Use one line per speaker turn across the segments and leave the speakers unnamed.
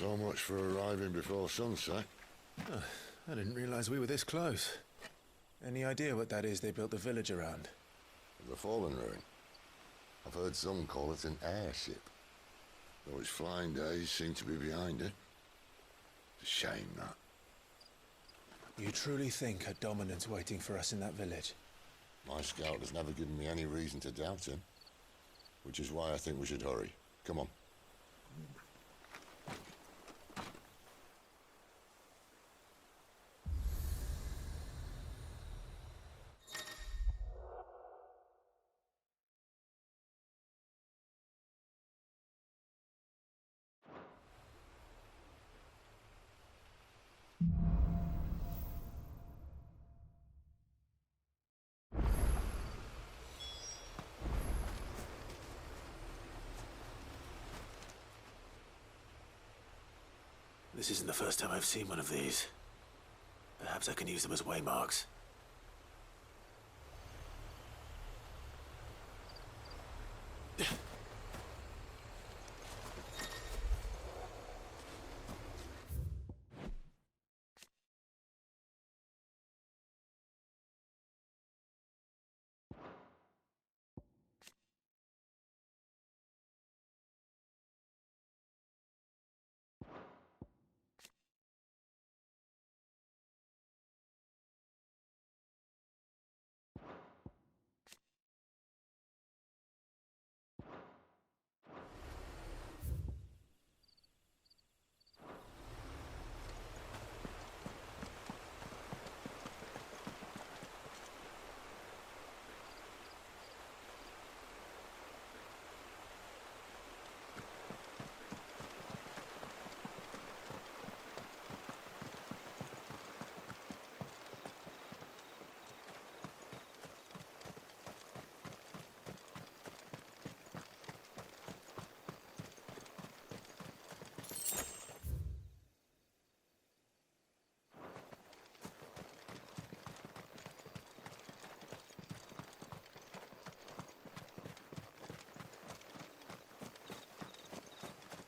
So much for arriving before sunset.
Oh, I didn't realize we were this close. Any idea what that is they built the village around?
The fallen ruin. I've heard some call it an airship. Though its flying days seem to be behind it. It's a shame, that.
You truly think a dominant's waiting for us in that village?
My scout has never given me any reason to doubt him. Which is why I think we should hurry. Come on.
This isn't the first time I've seen one of these. Perhaps I can use them as waymarks.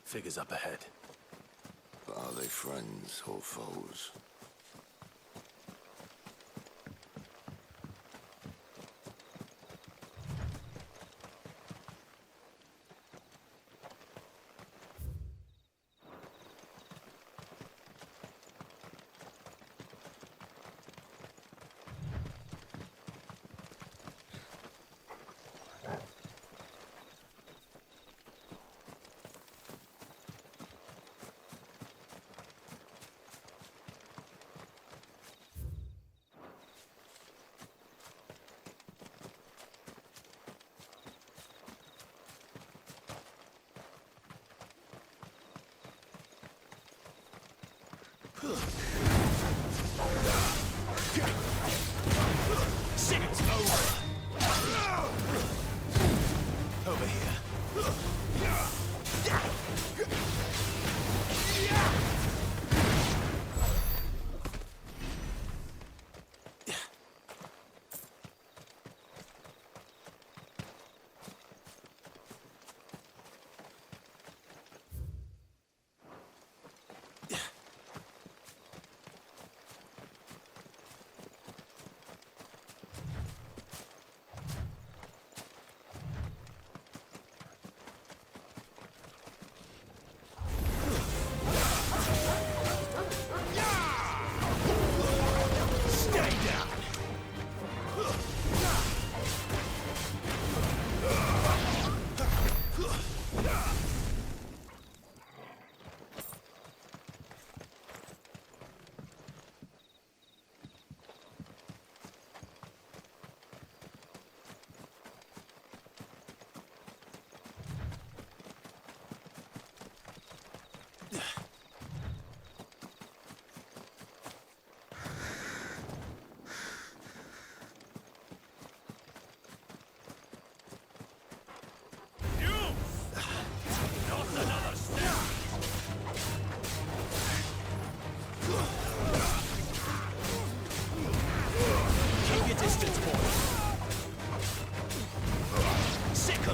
Figures up ahead.
But are they friends or foes?
It's over. Over here.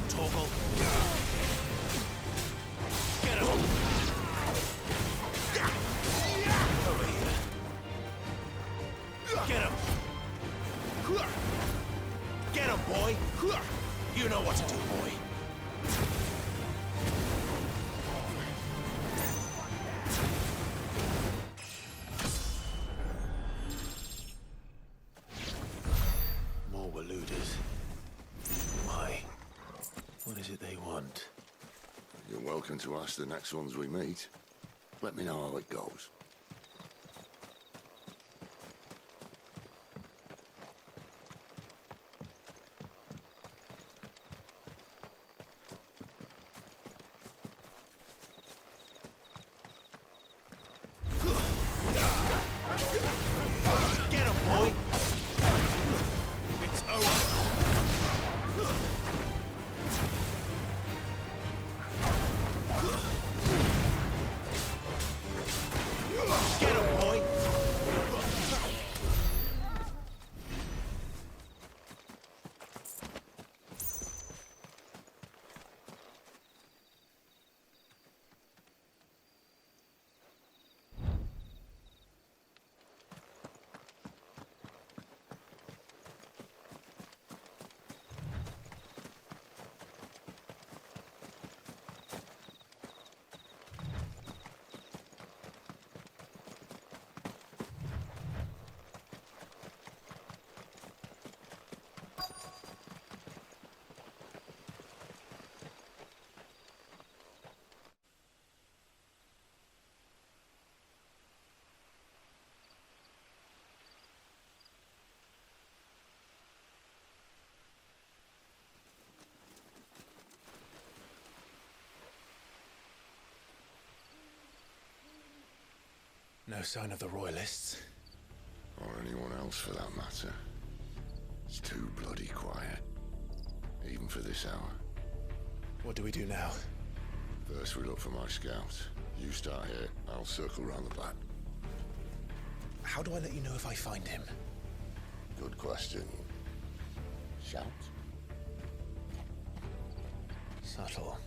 Toggle. Get him. to, boy. More Waluders. Why? What is it they want?
You're welcome to ask the next ones we meet. Let me know how it goes.
Get him, boy! It's over! Get him, boy! No sign of the Royalists.
Or anyone else for that matter. It's too bloody quiet. Even for this hour.
What do we do now?
First we look for my scouts. You start here, I'll circle round the back.
How do I let you know if I find him?
Good question. Shout?
Subtle.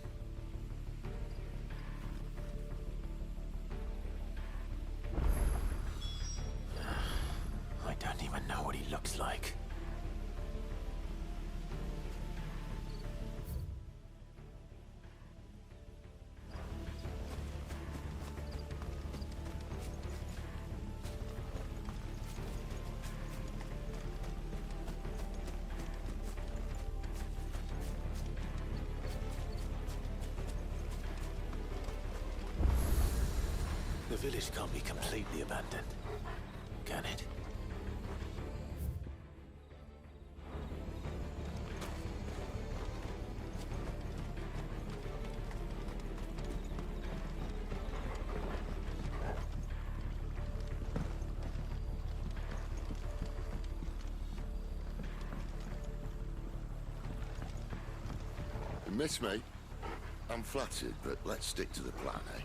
I don't even know what he looks like. The village can't be completely abandoned, can it?
You miss me? I'm flattered, but let's stick to the plan, eh?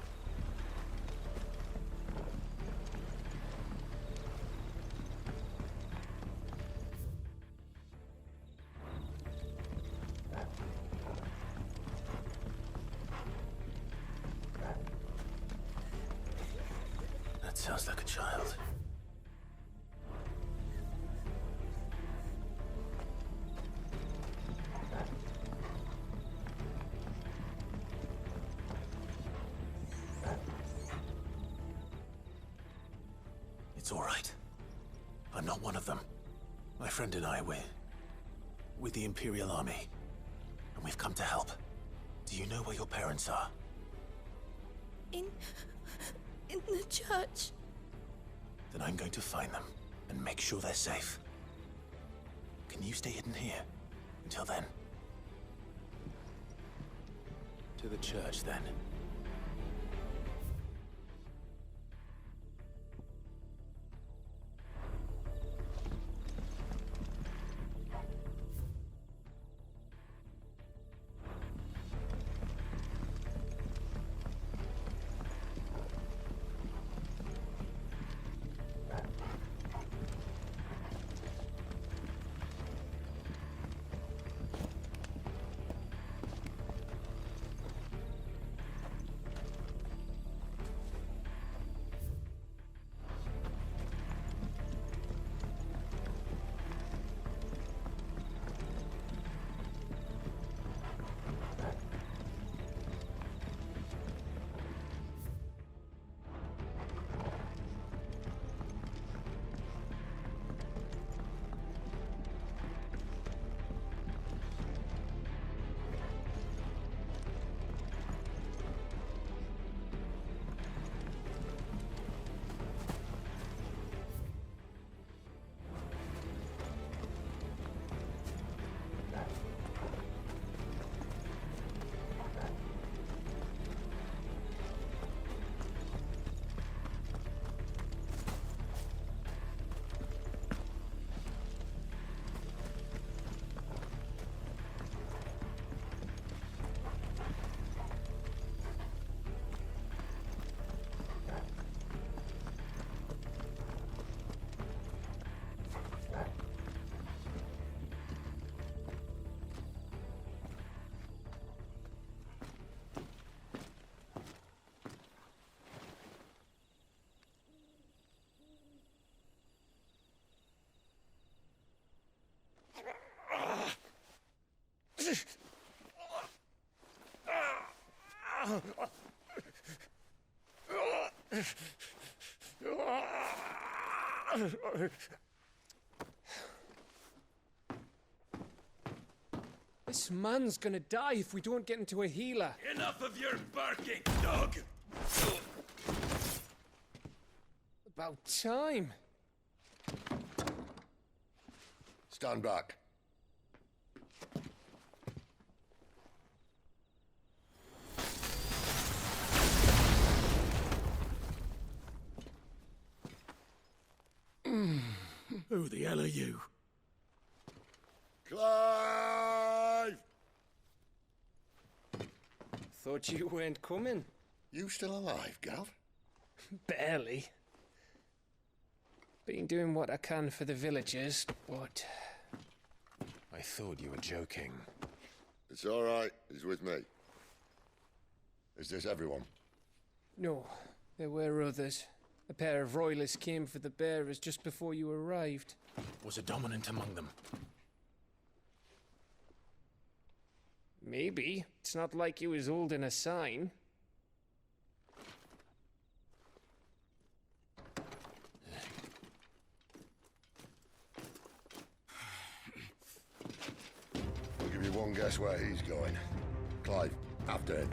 That sounds like a child. It's all right. I'm not one of them. My friend and I, we're with the Imperial Army, and we've come to help. Do you know where your parents are?
In the church.
Then I'm going to find them and make sure they're safe. Can you stay hidden here until then? To the church, then.
This man's gonna die if we don't get into a healer.
Enough of your barking, dog!
About time.
Stand back.
Who the hell are you?
Clive!
Thought you weren't coming.
You still alive, Gav?
Barely. Been doing what I can for the villagers, but...
I thought you were joking.
It's all right. He's with me. Is this everyone?
No, there were others. A pair of royalists came for the bearers just before you arrived.
Was a dominant among them?
Maybe. It's not like he was holding a sign.
I'll give you one guess where he's going. Clive, after him.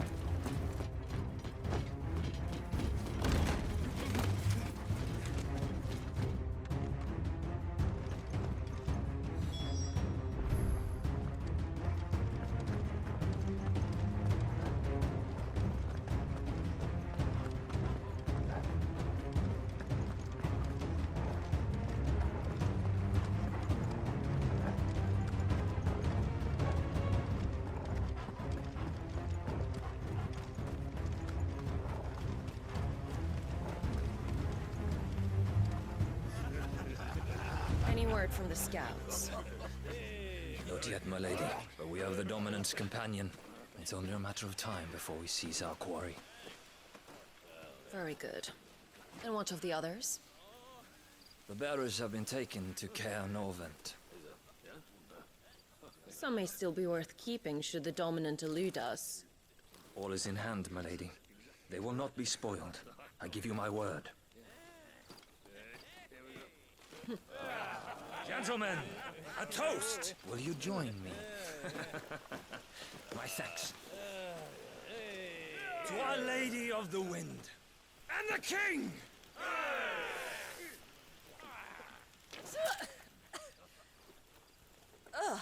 Any word from the scouts?
Not yet, my lady, but we have the dominant's companion. It's only a matter of time before we seize our quarry.
Very good. And what of the others?
The bearers have been taken to Caer Novent.
Some may still be worth keeping should the dominant elude us.
All is in hand, my lady. They will not be spoiled. I give you my word.
Gentlemen, a toast!
Will you join me? My thanks.
To Our Lady of the Wind. And the King!
The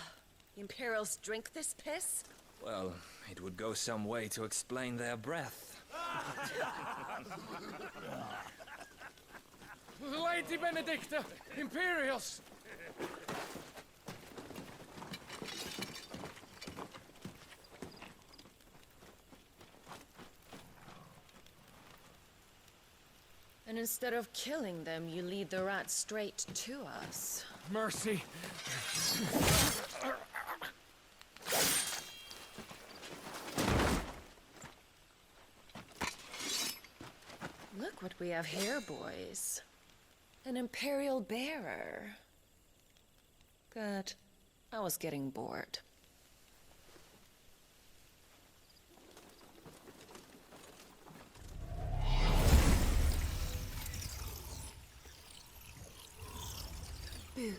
Imperials drink this piss?
Well, it would go some way to explain their breath.
Lady Benedicta! Imperials!
And instead of killing them, you lead the rats straight to us.
Mercy!
Look what we have here, boys. An Imperial bearer. Good. I was getting bored. Boo.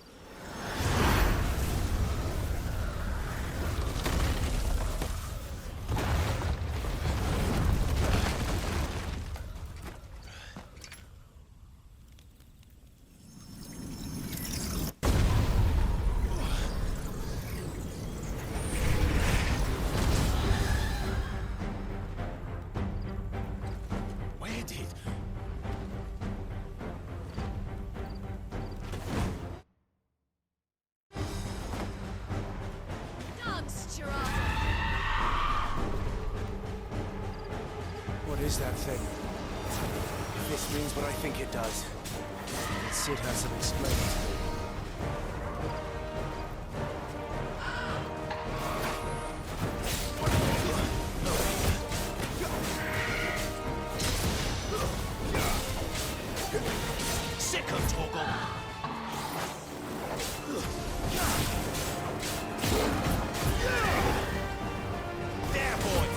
Where did...
What is that thing? If this means what I think it does, Sid has to explain it to me.
Sick of Toggle! There, boy!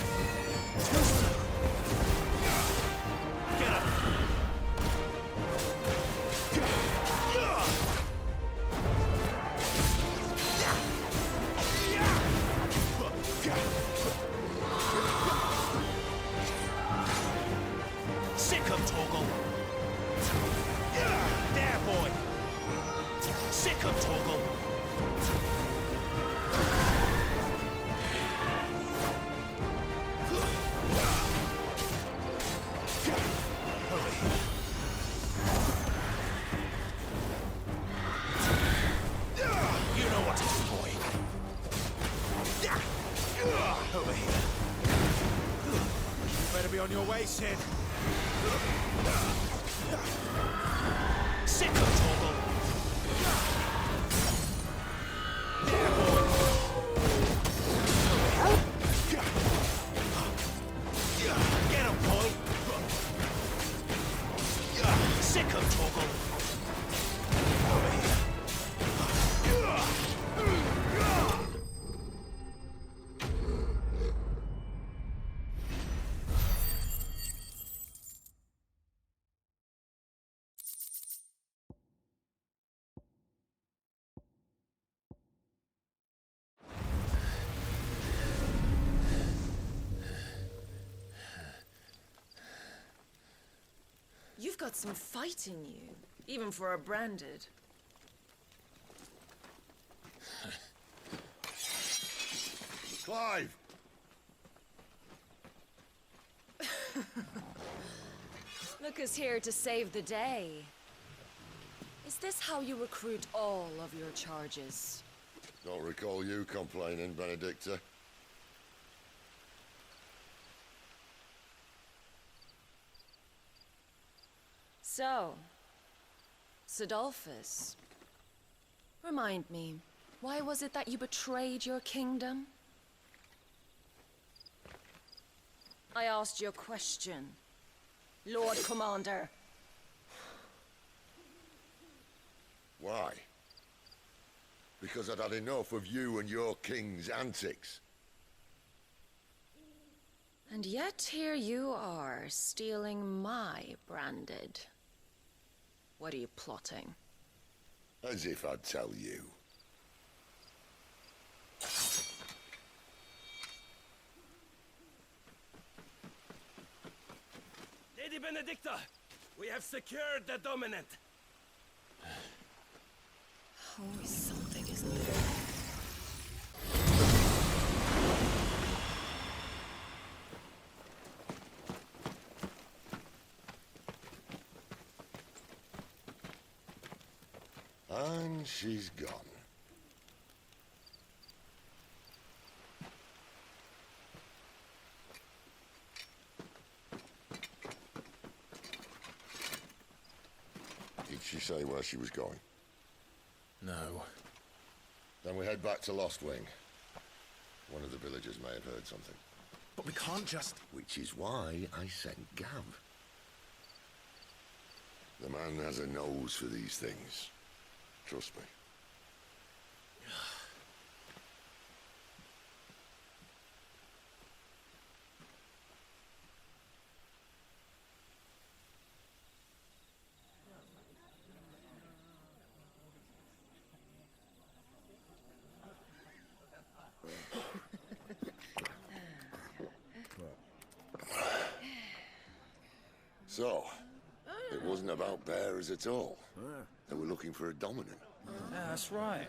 Over here. You better be on your way, Sid. Sick of Torgal. Yeah, boy. Get him, boy. Sick of Torgal. Over here.
You've got some fight in you, even for a branded.
Clive!
Look who's here to save the day. Is this how you recruit all of your charges?
Don't recall you complaining, Benedicta.
So, Sidolphus, remind me, why was it that you betrayed your kingdom? I asked you a question, Lord Commander.
Why? Because I'd had enough of you and your king's antics.
And yet here you are, stealing my branded. What are you plotting?
As if I'd tell you.
Lady Benedicta, we have secured the dominant.
Always something, isn't there?
And she's gone. Did she say where she was going?
No.
Then we head back to Lost Wing. One of the villagers may have heard something.
But we can't just...
Which is why I sent Gav. The man has a nose for these things. Trust me. So, it wasn't about bears at all. They were looking for a dominant.
Yeah, that's right.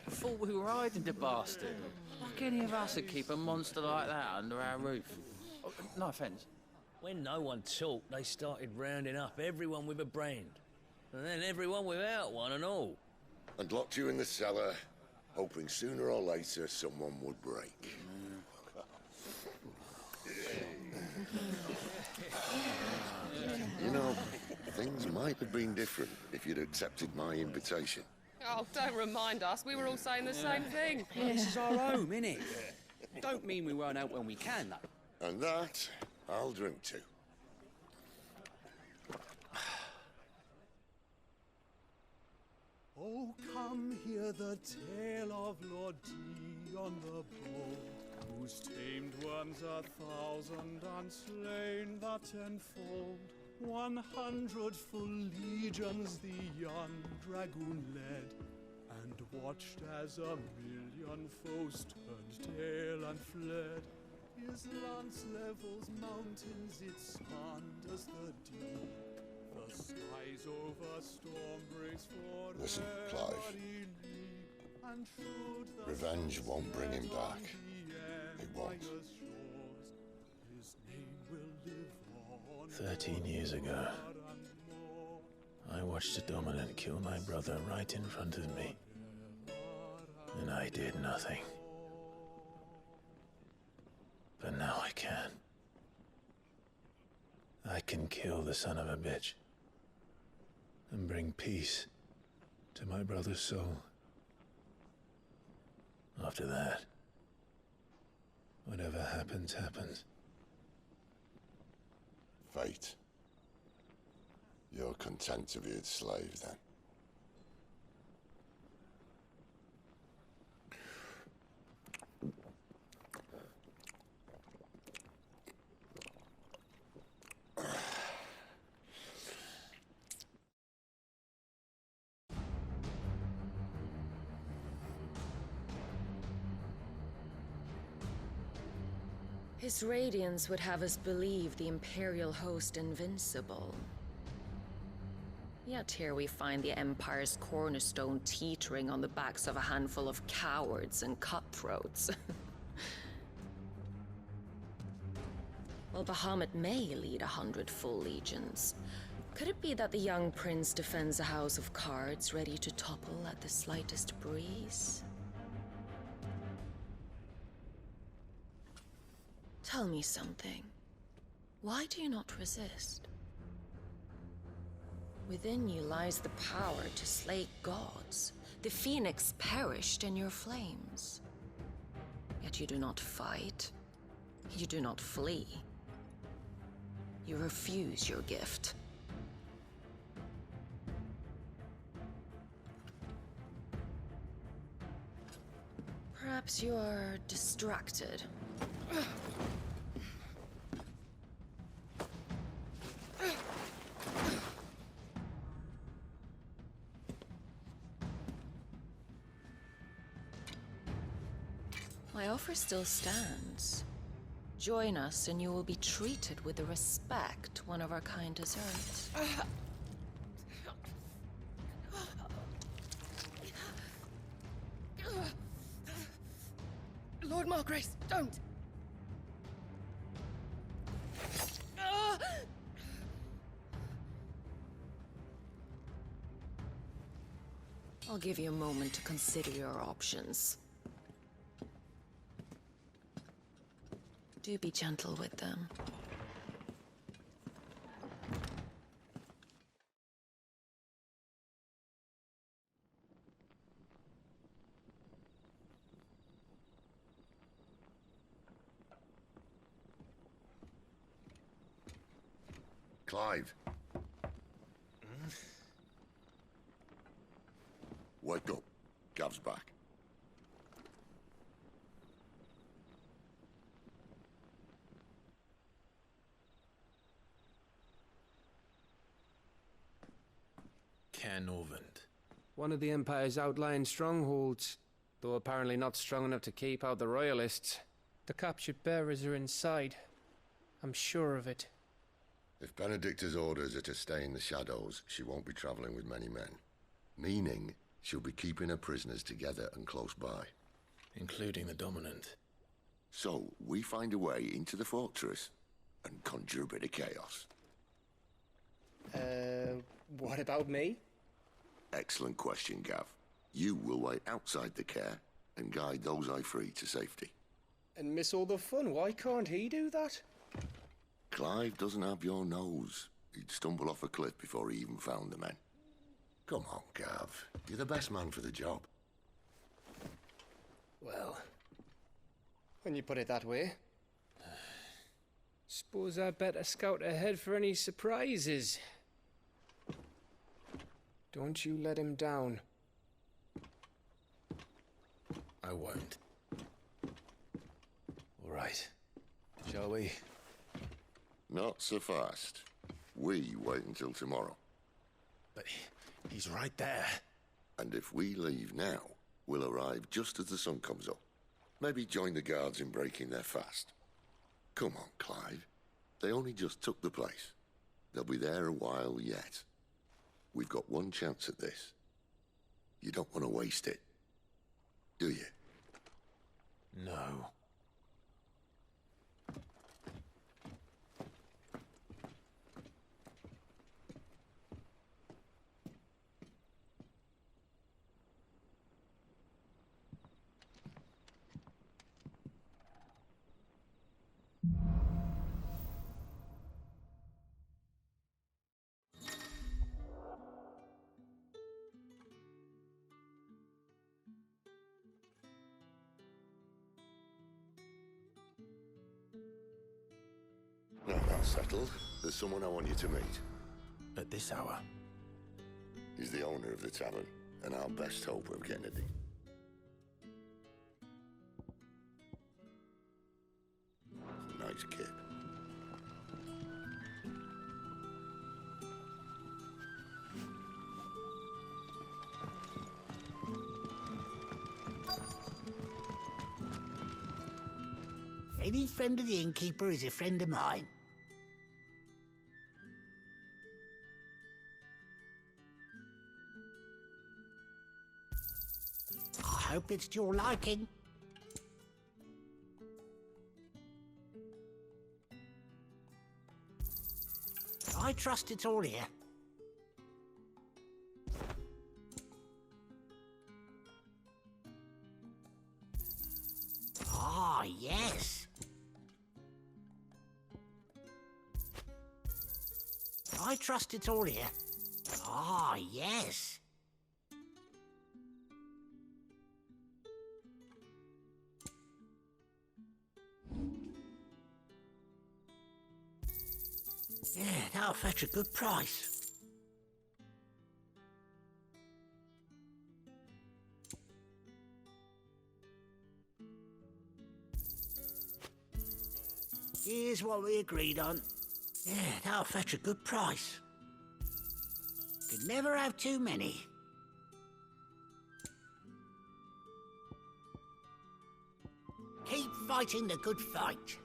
Thought we were hiding the bastard. Like any of us would keep a monster like that under our roof. Oh, no offence.
When no one talked, they started rounding up everyone with a brand. And then everyone without one and all.
And locked you in the cellar, hoping sooner or later someone would break. You know, things might have been different if you'd accepted my invitation.
Oh, don't remind us. We were all saying the same thing.
Yeah, this is our home, innit? Don't mean we won't out when we can, though.
And that, I'll drink to.
Oh, come hear the tale of Lord Dion the Bold, who's tamed worms 1,000 and slain the 10-fold. 100 full legions the young dragoon led, and watched as 1,000,000 foes turned tail and fled. His lance levels mountains, it sanders the deep. The skies over storm breaks for
Listen, Clive. Revenge won't bring him back. It won't.
13 years ago, I watched a dominant kill my brother right in front of me. And I did nothing. can. I can kill the son of a bitch and bring peace to my brother's soul. After that, whatever happens, happens.
Fate. You're content to be its slave, then?
His radiance would have us believe the Imperial host invincible. Yet here we find the Empire's cornerstone teetering on the backs of a handful of cowards and cutthroats. While Bahamut may lead 100 full legions, could it be that the young prince defends a house of cards ready to topple at the slightest breeze? Tell me something. Why do you not resist? Within you lies the power to slay gods. The phoenix perished in your flames. Yet you do not fight. You do not flee. You refuse your gift. Perhaps you are distracted. My offer still stands. Join us and you will be treated with the respect one of our kind deserves.
Lord Margrace, don't!
I'll give you a moment to consider your options. Do be gentle with them.
Clive. Wake up. Gav's back.
Canovant.
One of the Empire's outlying strongholds, though apparently not strong enough to keep out the Royalists. The captured bearers are inside. I'm sure of it.
If Benedicta's orders are to stay in the shadows, she won't be traveling with many men. Meaning, she'll be keeping her prisoners together and close by.
Including the Dominant.
So, we find a way into the fortress and conjure a bit of chaos.
What about me?
Excellent question, Gav. You will wait outside the care and guide those I free to safety.
And miss all the fun. Why can't he do that?
Clive doesn't have your nose. He'd stumble off a cliff before he even found the men. Come on, Gav. You're the best man for the job.
Well, when you put it that way. Suppose I'd better scout ahead for any surprises. Don't you let him down.
I won't. All right. Shall we?
Not so fast. We wait until tomorrow.
But he's right there.
And if we leave now, we'll arrive just as the sun comes up. Maybe join the guards in breaking their fast. Come on, Clive. They only just took the place. They'll be there a while yet. We've got one chance at this. You don't want to waste it, do you?
No.
You
Now that's settled. There's someone I want you to meet.
At this hour?
He's the owner of the tavern, and our best hope of getting a deal. Nice kid.
Any friend of the innkeeper is a friend of mine. I hope it's to your liking. I trust it's all here. Ah, yes. I trust it's all here. Ah, yes. Yeah, that'll fetch a good price. Here's what we agreed on. Yeah, that'll fetch a good price. Could never have too many. Keep fighting the good fight.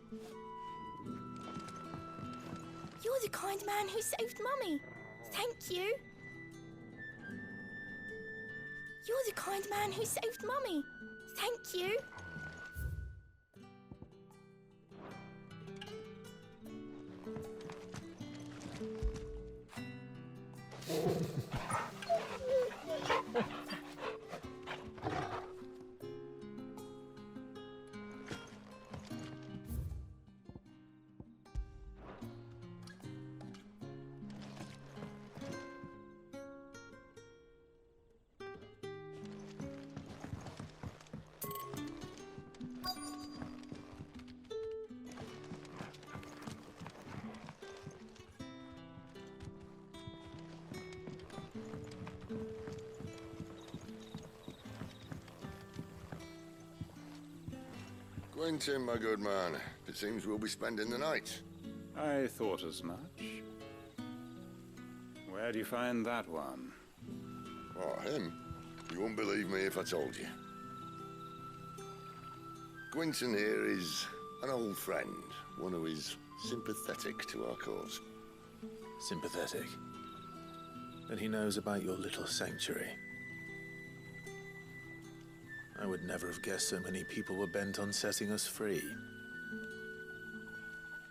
You're the kind man who saved Mummy. Thank you. You're the kind man who saved Mummy. Thank you.
Quentin, my good man. It seems we'll be spending the night.
I thought as much. Where do you find that one?
Oh, him? You wouldn't believe me if I told you. Quentin here is an old friend, one who is sympathetic to our cause.
Sympathetic? Then he knows about your little sanctuary. I would never have guessed so many people were bent on setting us free.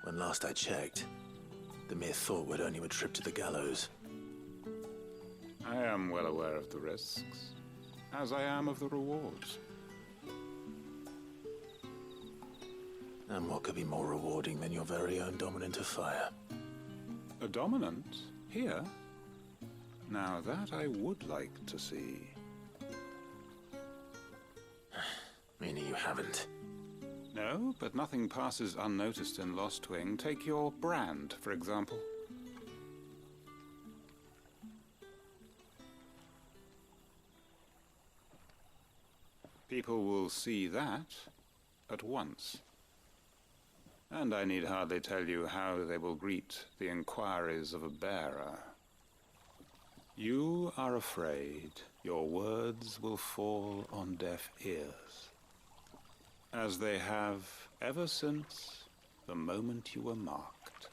When last I checked, the mere thought would earn you a trip to the gallows.
I am well aware of the risks, as I am of the rewards.
And what could be more rewarding than your very own dominant of fire?
A dominant? Here? Now that I would like to see.
Meaning you haven't?
No, but nothing passes unnoticed in Lost Wing. Take your brand, for example. People will see that at once. And I need hardly tell you how they will greet the inquiries of a bearer. You are afraid your words will fall on deaf ears, as they have ever since the moment you were marked.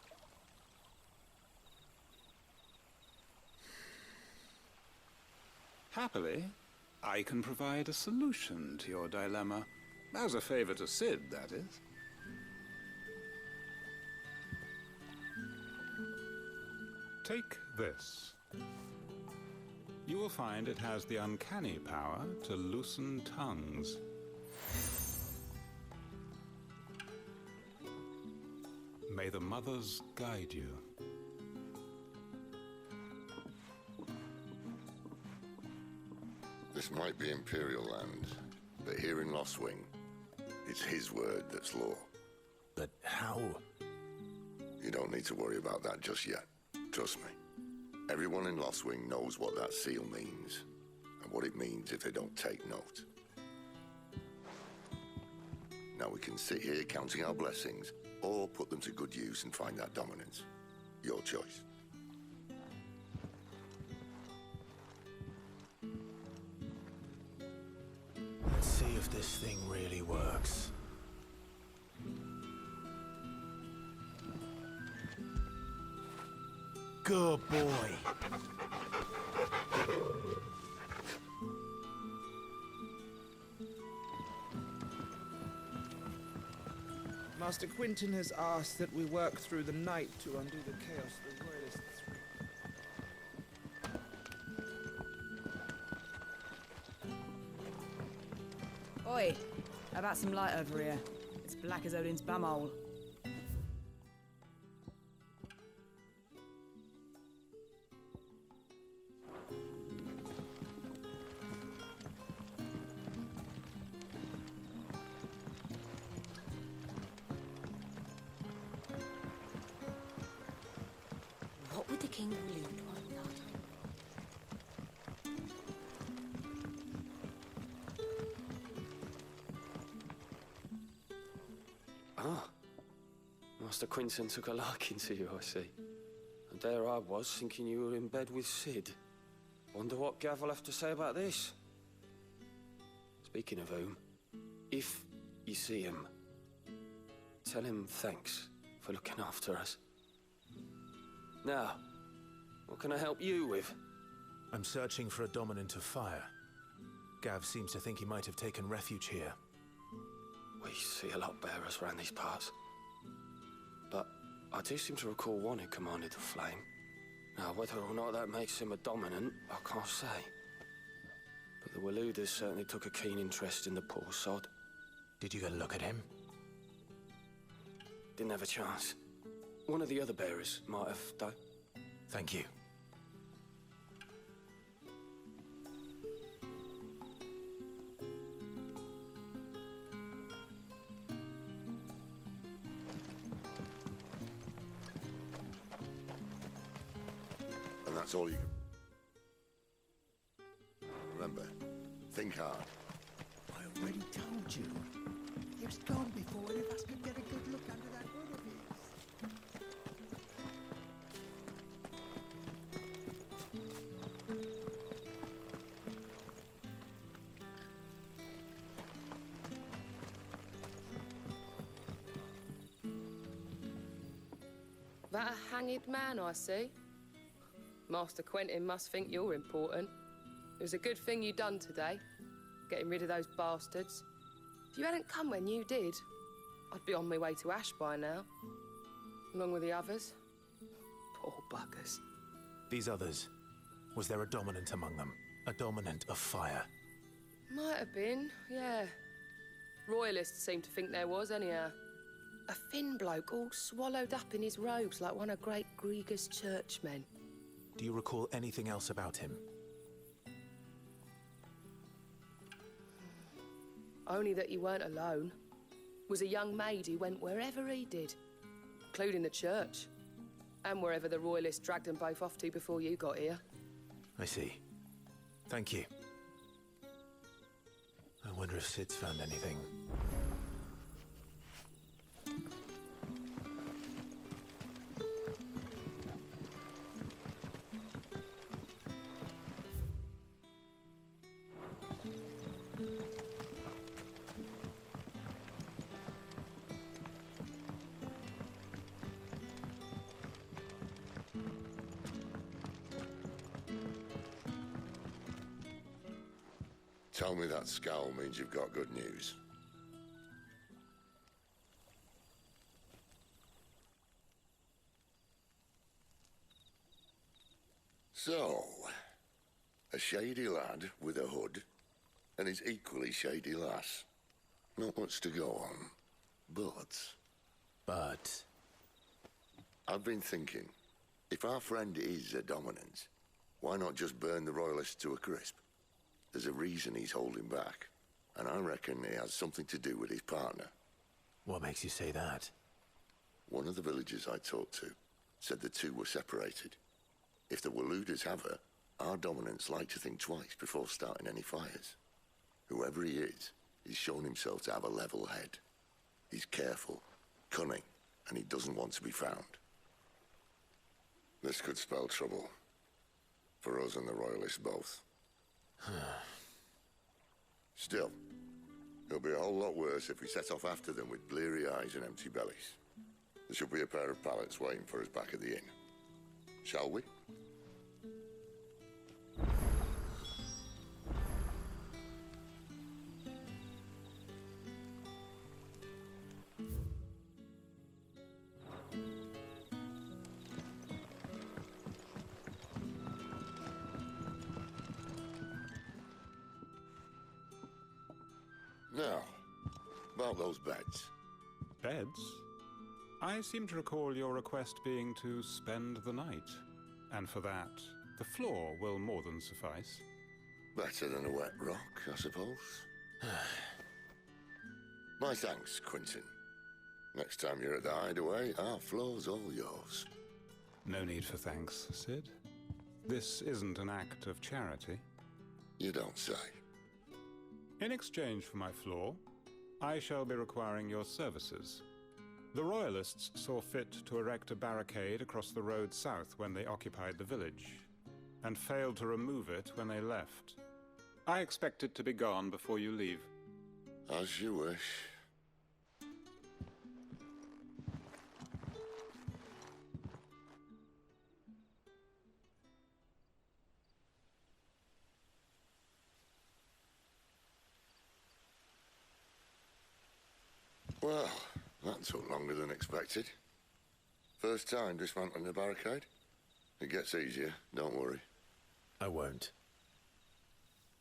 Happily, I can provide a solution to your dilemma. As a favor to Sid, that is. Take this. You will find it has the uncanny power to loosen tongues. May the mothers guide you.
This might be Imperial land, but here in Lost Wing, it's his word that's law.
But how?
You don't need to worry about that just yet. Trust me. Everyone in Lothwing knows what that seal means, and what it means if they don't take note. Now we can sit here counting our blessings, or put them to good use and find that dominance. Your choice.
Let's see if this thing really works. Good boy.
Master Quinton has asked that we work through the night to undo the chaos the Royalists.
Oi, how about some light over here? It's black as Odin's bumhole.
What would the king allude want that?
Ah. Master Quinton took a liking to you, I see. And there I was, thinking you were in bed with Sid. Wonder what Gav will have to say about this. Speaking of whom, if you see him, tell him thanks for looking after us. Now, what can I help you with?
I'm searching for a dominant of fire. Gav seems to think he might have taken refuge here.
We see a lot bearers around these parts. But I do seem to recall one who commanded the flame. Now, whether or not that makes him a dominant, I can't say. But the Waluders certainly took a keen interest in the poor sod.
Did you get a look at him?
Didn't have a chance. One of the other bearers might have, though.
Thank you.
And that's all you can... Remember, think hard.
I already told you. He was gone before any of us could get a good look under that hood of his.
That a hanged man I see? Master Quentin must think you're important. It was a good thing you done today, getting rid of those bastards. If you hadn't come when you did, I'd be on my way to Ash by now, along with the others. Poor buggers.
These others, was there a dominant among them? A dominant of fire?
Might have been, yeah. Royalists seem to think there was, anyhow. A thin bloke all swallowed up in his robes like one of Great Gregor's churchmen.
Do you recall anything else about him?
Only that he weren't alone. Was a young maid who went wherever he did, including the church, and wherever the Royalists dragged them both off to before you got here.
I see. Thank you. I wonder if Sid's found anything.
Tell me that scowl means you've got good news. So, a shady lad with a hood, and his equally shady lass. Not much to go on, but... I've been thinking, if our friend is a dominant, why not just burn the Royalists to a crisp? There's a reason he's holding back, and I reckon he has something to do with his partner.
What makes you say that?
One of the villagers I talked to said the two were separated. If the Waluders have her, our dominants like to think twice before starting any fires. Whoever he is, he's shown himself to have a level head. He's careful, cunning, and he doesn't want to be found. This could spell trouble. For us and the Royalists both. Still, it'll be a whole lot worse if we set off after them with bleary eyes and empty bellies. There should be a pair of pallets waiting for us back at the inn. Shall we? Now, about those beds.
Beds? I seem to recall your request being to spend the night. And for that, the floor will more than suffice.
Better than a wet rock, I suppose. My thanks, Quentin. Next time you're at the hideaway, our floor's all yours.
No need for thanks, Sid. This isn't an act of charity.
You don't say.
In exchange for my floor, I shall be requiring your services. The Royalists saw fit to erect a barricade across the road south when they occupied the village, and failed to remove it when they left. I expect it to be gone before you leave.
As you wish. Well, that took longer than expected. First time dismantling the barricade? It gets easier, don't worry.
I won't.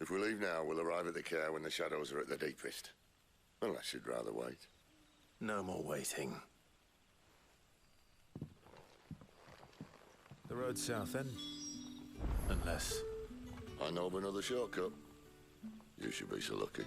If we leave now, we'll arrive at the care when the shadows are at their deepest. Unless you'd rather wait.
No more waiting. The road south, then? Unless...
I know of another shortcut. You should be so lucky.